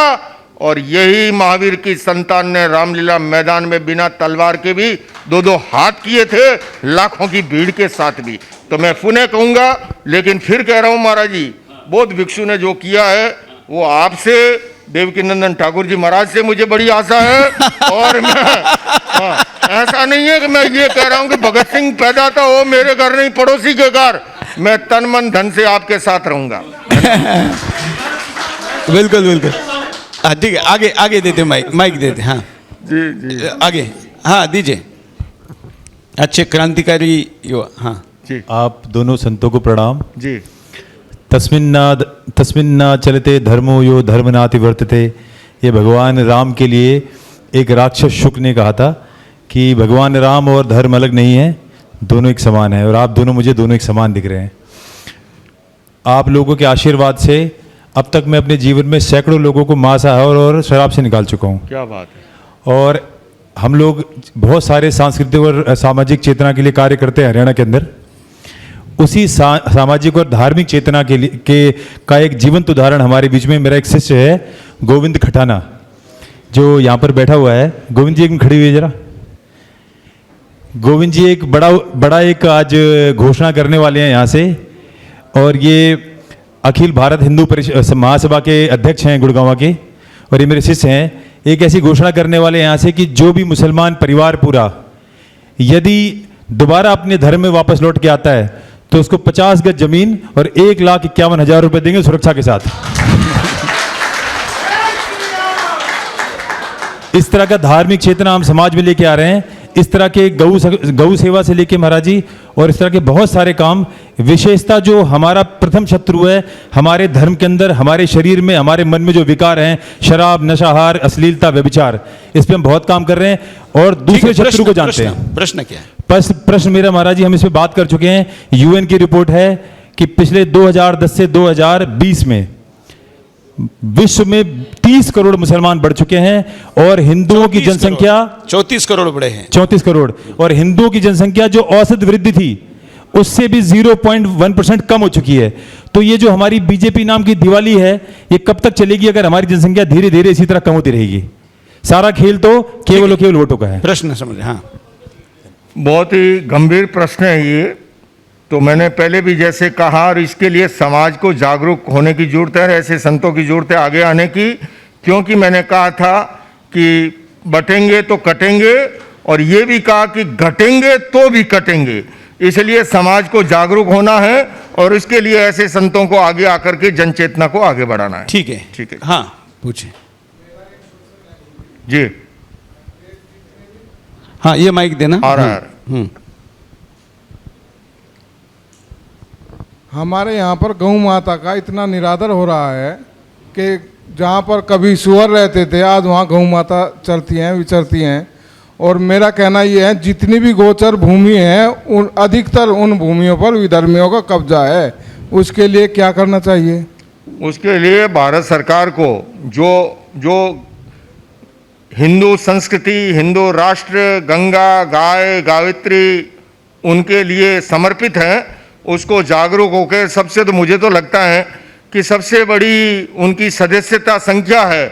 और यही महावीर की संतान ने रामलीला मैदान में बिना तलवार के भी 2-2 हाथ किए थे, लाखों की भीड़ के साथ भी। तो मैं पुनः कहूँगा, लेकिन फिर कह रहा हूँ महाराज जी, बौद्ध भिक्षु ने जो किया है वो आपसे, देवकीनंदन ठाकुर जी महाराज से मुझे बड़ी आशा है। और मैं ऐसा नहीं है कि मैं ये कह रहा हूँ कि भगत सिंह पैदा था वो मेरे घर नहीं पड़ोसी के घर। मैं तन मन धन से आपके साथ रहूँगा। बिल्कुल बिल्कुल। हाँ ठीक है, आगे आगे देते माइक देते। हाँ जी जी आगे, हाँ दीजिए। अच्छे क्रांतिकारी युवा। हाँ जी आप दोनों संतों को प्रणाम। जी। तस्मिन्ना चलते धर्मो यो धर्मनाति वर्तते। ये भगवान राम के लिए एक राक्षस शुक ने कहा था कि भगवान राम और धर्म अलग नहीं है, दोनों एक समान है। और आप दोनों मुझे दोनों एक समान दिख रहे हैं। आप लोगों के आशीर्वाद से अब तक मैं अपने जीवन में सैकड़ों लोगों को मांसाहार और शराब से निकाल चुका हूँ। क्या बात है। और हम लोग बहुत सारे सांस्कृतिक और सामाजिक चेतना के लिए कार्य करते हैं हरियाणा के अंदर। उसी सामाजिक और धार्मिक चेतना का एक जीवंत उदाहरण हमारे बीच में मेरा एक शिष्य है, गोविंद खटाना, जो यहाँ पर बैठा हुआ है। गोविंद जी एक मिनट खड़ी हुई है जरा। गोविंद जी एक बड़ा एक आज घोषणा करने वाले हैं यहाँ से, और ये अखिल भारत हिंदू महासभा के अध्यक्ष हैं गुड़गांव के, और ये मेरे शिष्य हैं। एक ऐसी घोषणा करने वाले यहाँ से कि जो भी मुसलमान परिवार पूरा यदि दोबारा अपने धर्म में वापस लौट के आता है तो उसको 50 गज जमीन और 1,51,000 रुपए देंगे सुरक्षा के साथ। इस तरह का धार्मिक चेतना हम समाज में लेके आ रहे हैं। इस तरह के गौ सेवा से लेके महाराज जी, और इस तरह के बहुत सारे काम। विशेषता जो हमारा प्रथम शत्रु है हमारे धर्म के अंदर, हमारे शरीर में, हमारे मन में जो विकार हैं, शराब, नशाहार, अश्लीलता, व्यभिचार, इस पे हम बहुत काम कर रहे हैं। और दूसरे शत्रु को जानते हैं। प्रश्न क्या है? प्रश्न मेरा महाराज जी, हम इस पे बात कर चुके हैं। यूएन की रिपोर्ट है कि पिछले 2010 से 2020 में विश्व में 30 करोड़ मुसलमान बढ़ चुके हैं, और हिंदुओं की जनसंख्या 34 करोड़ बढ़े हैं। 34 करोड़। और हिंदुओं की जनसंख्या जो औसत वृद्धि थी उससे भी 0.1% कम हो चुकी है। तो ये जो हमारी बीजेपी नाम की दिवाली है, ये कब तक चलेगी अगर हमारी जनसंख्या धीरे धीरे इसी तरह कम होती रहेगी? सारा खेल तो केवल और केवल वोटों का है। प्रश्न समझ। हाँ बहुत ही गंभीर प्रश्न है ये। तो मैंने पहले भी जैसे कहा, और इसके लिए समाज को जागरूक होने की जरूरत है, ऐसे संतों की जरूरत है आगे आने की। क्योंकि मैंने कहा था कि बटेंगे तो कटेंगे, और ये भी कहा कि घटेंगे तो भी कटेंगे। इसलिए समाज को जागरूक होना है, और इसके लिए ऐसे संतों को आगे आकर के जन चेतना को आगे बढ़ाना है। ठीक है, ठीक है। हाँ पूछे जी। हाँ ये माइक देना। आ रहा है। हमारे यहाँ पर गौ माता का इतना निरादर हो रहा है कि जहाँ पर कभी सुअर रहते थे आज वहाँ गौ माता चलती हैं, विचरती हैं। और मेरा कहना ये है, जितनी भी गोचर भूमि है उन अधिकतर उन भूमियों पर विधर्मियों का कब्जा है। उसके लिए क्या करना चाहिए? उसके लिए भारत सरकार को जो हिंदू संस्कृति, हिंदू राष्ट्र, गंगा, गाय, गायत्री उनके लिए समर्पित है, उसको जागरूक होकर सबसे, तो मुझे तो लगता है कि सबसे बड़ी उनकी सदस्यता संख्या है।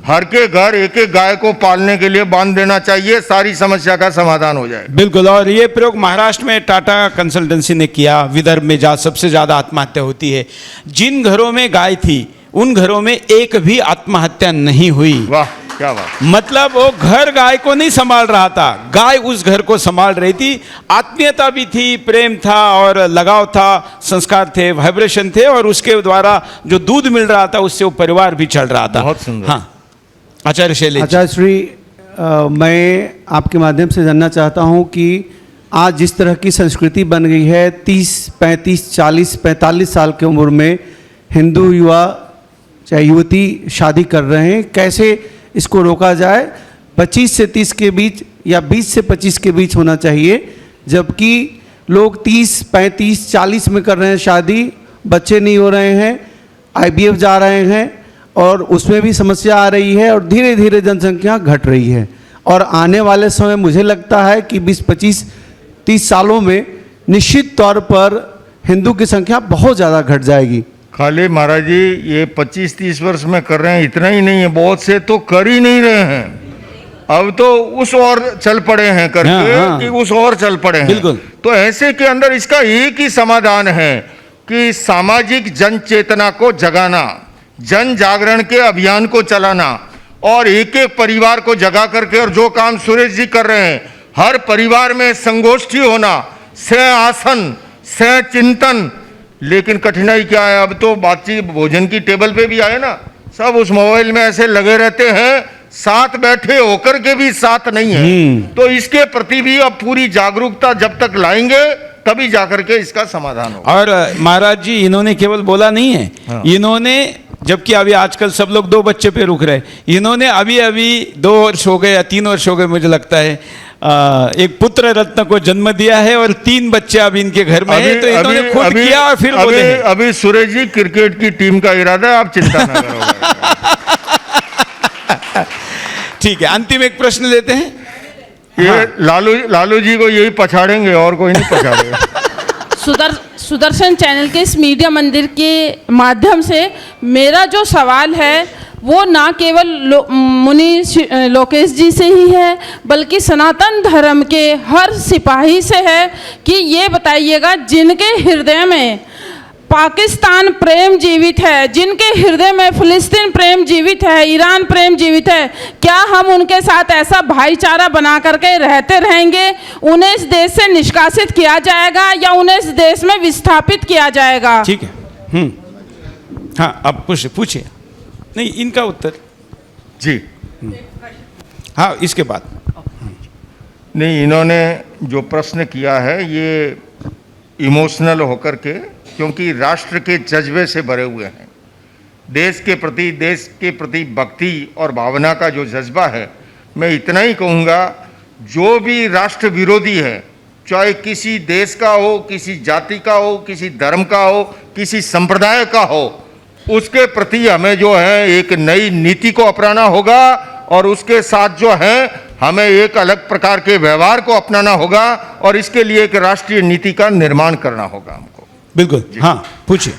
हर के घर एक एक गाय को पालने के लिए बांध देना चाहिए, सारी समस्या का समाधान हो जाए। बिल्कुल। और ये प्रयोग महाराष्ट्र में टाटा कंसल्टेंसी ने किया। विदर्भ में जहाँ सबसे ज़्यादा आत्महत्या होती है, जिन घरों में गाय थी उन घरों में एक भी आत्महत्या नहीं हुई। वाह क्या बात। मतलब वो घर गाय को नहीं संभाल रहा था, गाय उस घर को संभाल रही थी। आत्मीयता भी थी, प्रेम था और लगाव था, संस्कार थे, वाइब्रेशन थे, और उसके द्वारा जो दूध मिल रहा था उससे वो परिवार भी चल रहा था। बहुत सुंदर। हाँ आचार्य शैलेश। आचार्य श्री, मैं आपके माध्यम से जानना चाहता हूँ कि आज जिस तरह की संस्कृति बन गई है, 30, 35, 40, 45 साल की उम्र में हिंदू युवा चाहे युवती शादी कर रहे हैं, कैसे इसको रोका जाए? 25 से 30 के बीच या 20 से 25 के बीच होना चाहिए, जबकि लोग 30, 35, 40 में कर रहे हैं शादी, बच्चे नहीं हो रहे हैं, IVF जा रहे हैं, और उसमें भी समस्या आ रही है, और धीरे धीरे जनसंख्या घट रही है। और आने वाले समय मुझे लगता है कि 20, 25, 30 सालों में निश्चित तौर पर हिंदू की संख्या बहुत ज़्यादा घट जाएगी। खाली महाराज जी ये 25-30 वर्ष में कर रहे हैं इतना ही नहीं है, बहुत से तो कर ही नहीं रहे हैं। अब तो उस ओर चल पड़े हैं करके कि उस ओर चल पड़े हैं। बिल्कुल। तो ऐसे के अंदर इसका एक ही समाधान है कि सामाजिक जन चेतना को जगाना, जन जागरण के अभियान को चलाना और एक एक परिवार को जगा करके, और जो काम सुरेश जी कर रहे हैं, हर परिवार में संगोष्ठी होना, सह आसन, सह चिंतन। लेकिन कठिनाई क्या है, अब तो बातचीत भोजन की टेबल पे भी आए ना, सब उस मोबाइल में ऐसे लगे रहते हैं, साथ बैठे होकर के भी साथ नहीं है। तो इसके प्रति भी अब पूरी जागरूकता जब तक लाएंगे तभी जाकर के इसका समाधान होगा। और महाराज जी इन्होंने केवल बोला नहीं है, इन्होंने, जबकि अभी आजकल सब लोग 2 बच्चे पे रुक रहे, इन्होंने अभी अभी 2 वर्ष हो गए या 3 वर्ष हो गए मुझे लगता है, एक पुत्र रत्न को जन्म दिया है और 3 बच्चे अभी इनके घर में है। तो इन्होंने खुद किया और फिर बोले हैं। अभी सुरेश जी क्रिकेट की टीम का इरादा है, आप चिंता ना करो। ठीक है, अंतिम एक प्रश्न लेते हैं। ये लालू जी को यही पछाड़ेंगे और कोई नहीं पछाड़ेगा। सुदर्शन चैनल के इस मीडिया मंदिर के माध्यम से मेरा जो सवाल है वो ना केवल मुनि लोकेश जी से ही है, बल्कि सनातन धर्म के हर सिपाही से है कि ये बताइएगा, जिनके हृदय में पाकिस्तान प्रेम जीवित है, जिनके हृदय में फिलिस्तीन प्रेम जीवित है, ईरान प्रेम जीवित है, क्या हम उनके साथ ऐसा भाईचारा बना करके रहते रहेंगे? उन्हें इस देश से निष्कासित किया जाएगा या उन्हें इस देश में विस्थापित किया जाएगा? ठीक है। हाँ, अब पूछिए। नहीं, इनका उत्तर जी। हाँ, इसके बाद नहीं, इन्होंने जो प्रश्न किया है ये इमोशनल होकर के, क्योंकि राष्ट्र के जज्बे से भरे हुए हैं, देश के प्रति भक्ति और भावना का जो जज्बा है। मैं इतना ही कहूँगा, जो भी राष्ट्र विरोधी है, चाहे किसी देश का हो, किसी जाति का हो, किसी धर्म का हो, किसी संप्रदाय का हो, उसके प्रति हमें जो है एक नई नीति को अपनाना होगा और उसके साथ जो है हमें एक अलग प्रकार के व्यवहार को अपनाना होगा और इसके लिए एक राष्ट्रीय नीति का निर्माण करना होगा हमको। बिल्कुल। हाँ, पूछिए।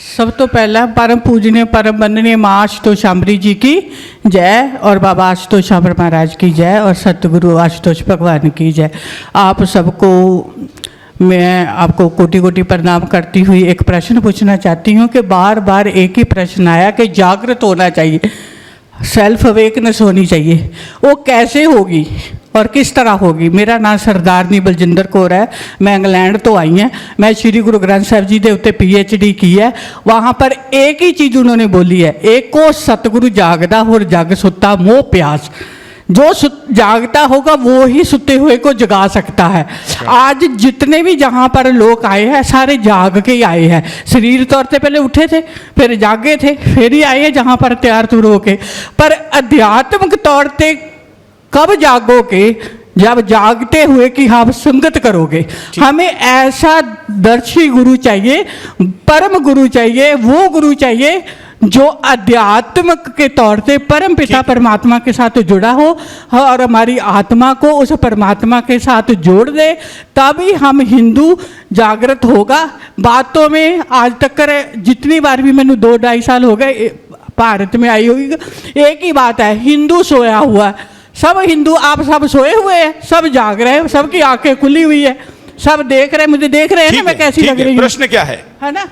सब तो पहला परम पूजनीय परम वंदनीय माँ आशुतोष शामरी जी की जय और बाबा आशुतोष शामर महाराज की जय और सतगुरु आशुतोष भगवान की जय। आप सबको मैं आपको कोटि कोटि प्रणाम करती हुई एक प्रश्न पूछना चाहती हूँ कि बार बार एक ही प्रश्न आया कि जागृत होना चाहिए, सेल्फ अवेकनेस होनी चाहिए, वो कैसे होगी और किस तरह होगी? मेरा नाम सरदारनी बलजिंदर कौर है, मैं इंग्लैंड तो आई हैं, मैं श्री गुरु ग्रंथ साहिब जी के उत्ते PhD की है। वहाँ पर एक ही चीज़ उन्होंने बोली है, एक को सतगुरु जागदा और जग सुता मोह प्यास। जो जागता होगा वो ही सुते हुए को जगा सकता है। आज जितने भी जहाँ पर लोग आए हैं सारे जाग के ही आए हैं। शरीर तौर पे पहले उठे थे, फिर जागे थे, फिर ही आए जहाँ पर तैयार तुर होके। पर आध्यात्मिक तौर पे कब जागोगे? जब जागते हुए कि आप संगत करोगे। हमें ऐसा दर्शी गुरु चाहिए, परम गुरु चाहिए, वो गुरु चाहिए जो अध्यात्मिक के तौर से परम पिता परमात्मा के साथ जुड़ा हो और हमारी आत्मा को उस परमात्मा के साथ जोड़ दे, तभी हम हिंदू जागृत होगा। बातों में आज तक जितनी बार भी मैंने 2-2.5 साल हो गए भारत में आई हुई, एक ही बात है, हिंदू सोया हुआ है। सब हिंदू, आप सब सोए हुए हैं, सब जाग रहे हैं, सबकी आंखें खुली हुई है, सब देख रहे हैं, मुझे देख रहे हैं ना मैं कैसी लग रही हूँ। प्रश्न क्या है ना?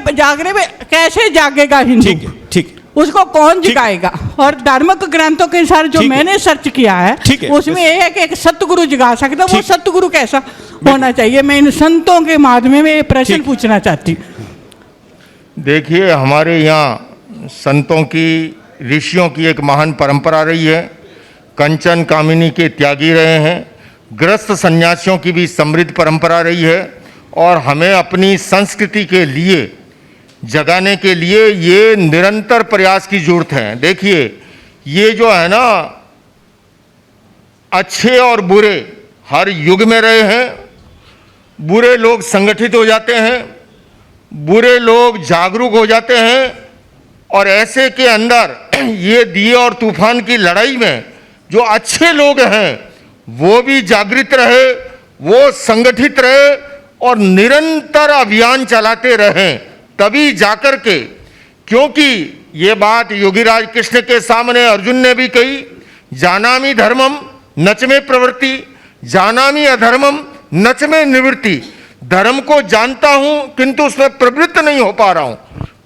जागने में कैसे जागेगा हिंदू? ठीक, उसको कौन जगाएगा? और धार्मिक ग्रंथों के अनुसार जो मैंने सर्च किया है उसमें यह है कि एक सतगुरु जगा सकता, वो सतगुरु कैसा होना चाहिए? मैं इन संतों के माध्यम में प्रश्न पूछना चाहती हूँ। देखिए, हमारे यहाँ संतों की, ऋषियों की एक महान परंपरा रही है। कंचन कामिनी के त्यागी रहे हैं, गृहस्थ सन्यासियों की भी समृद्ध परंपरा रही है और हमें अपनी संस्कृति के लिए जगाने के लिए ये निरंतर प्रयास की जरूरत है। देखिए, ये जो है ना, अच्छे और बुरे हर युग में रहे हैं। बुरे लोग संगठित हो जाते हैं, बुरे लोग जागरूक हो जाते हैं और ऐसे के अंदर ये दिए और तूफान की लड़ाई में जो अच्छे लोग हैं वो भी जागृत रहे, वो संगठित रहे और निरंतर अभियान चलाते रहें, तभी जाकर के, क्योंकि ये बात योगीराज कृष्ण के सामने अर्जुन ने भी कही, जानामि धर्मम नच में प्रवृत्ति, जानामि अधर्मम नच में निवृत्ति। धर्म को जानता हूं किंतु उसमें प्रवृत्त नहीं हो पा रहा हूं,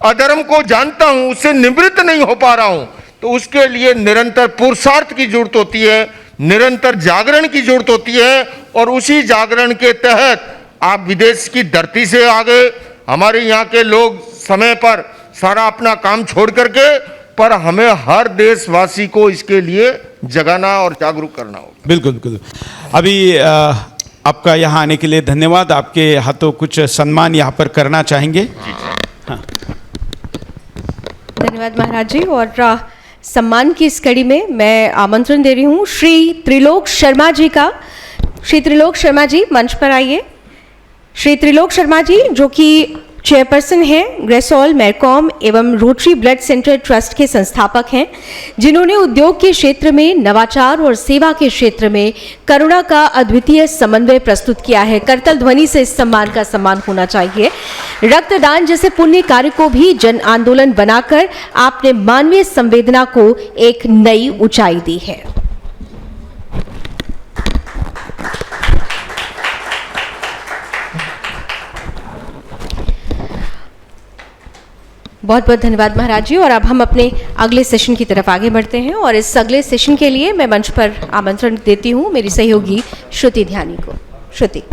अधर्म को जानता हूं उससे निवृत्त नहीं हो पा रहा हूं। तो उसके लिए निरंतर पुरुषार्थ की जरूरत होती है, निरंतर जागरण की जरूरत होती है। और उसी जागरण के तहत आप विदेश की धरती से आ गए, हमारे यहाँ के लोग समय पर सारा अपना काम छोड़ करके, पर हमें हर देशवासी को इसके लिए जगाना और जागरूक करना होगा। बिल्कुल बिल्कुल। अभी आपका यहाँ आने के लिए धन्यवाद। आपके हाथों कुछ सम्मान यहाँ पर करना चाहेंगे। हाँ। धन्यवाद महाराज जी। और सम्मान की इस कड़ी में मैं आमंत्रण दे रही हूँ श्री त्रिलोक शर्मा जी का। श्री त्रिलोक शर्मा जी मंच पर आइए। श्री त्रिलोक शर्मा जी जो कि चेयरपर्सन हैं ग्रेसोल मैरकॉम एवं रोटरी ब्लड सेंटर ट्रस्ट के संस्थापक हैं, जिन्होंने उद्योग के क्षेत्र में नवाचार और सेवा के क्षेत्र में करुणा का अद्वितीय समन्वय प्रस्तुत किया है। करतल ध्वनि से इस सम्मान का सम्मान होना चाहिए। रक्तदान जैसे पुण्य कार्य को भी जन आंदोलन बनाकर आपने मानवीय संवेदना को एक नई ऊंचाई दी है। बहुत बहुत धन्यवाद महाराज जी। और अब हम अपने अगले सेशन की तरफ आगे बढ़ते हैं और इस अगले सेशन के लिए मैं मंच पर आमंत्रण देती हूँ मेरी सहयोगी श्रुति ध्यानी को। श्रुति।